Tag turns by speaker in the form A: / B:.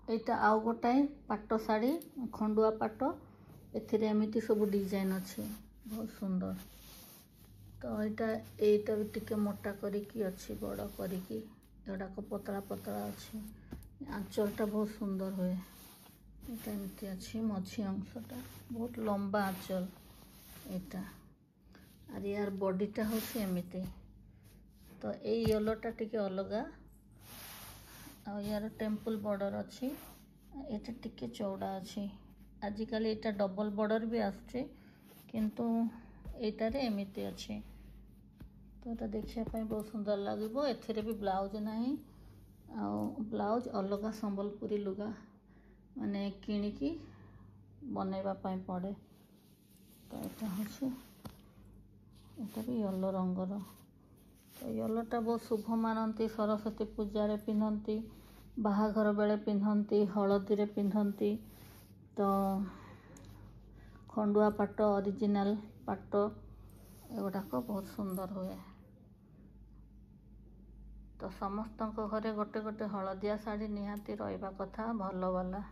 A: एटा आउ गोटाए पाट शाढ़ी खंडुआ पाट एथिरे एमिति सब डिजाइन अच्छे बहुत सुंदर। तो एटा भी टिके मोटा करिकी अच्छी बड़ करिकी एगुड़ाक पतला पतला अच्छी आंचलटा बहुत सुंदर हुए। एटा एमती अच्छी मझी अंशटा बहुत लंबा आंचल एटा आर यार बॉडीटा होछि एमिति। तो ए येलोटा टिके अलगा आ यार टेम्पल बॉर्डर अच्छी एटा टिके चौड़ा अच्छी। आजिकल एटा डबल बॉर्डर भी आसुछि किंतु एटारे एमिति अच्छी। तो एटा देखिया ପାଇଁ बहुत सुंदर लागिबो। एथिरे भी ब्लाउज नाही आ ब्लाउज अलगा संबलपुरी लुगा माने किणिकी बनेबा ପାଇଁ पड़े। तो एटा होछि एटा भी येलो रंगर। तो येलोटा बहुत शुभ मानती सरस्वती पूजा रे पिन्हंती बाहाघर बेले पिन्हंती हलदी रे पिन्हंती। तो खंडुआ पाट ओरिजिनल पाट एगुड़ाक बहुत सुंदर हुए। तो समस्त घरे गोटे गोटे हलदिया शाढ़ी निहाती रहिबा कथा भल वाला।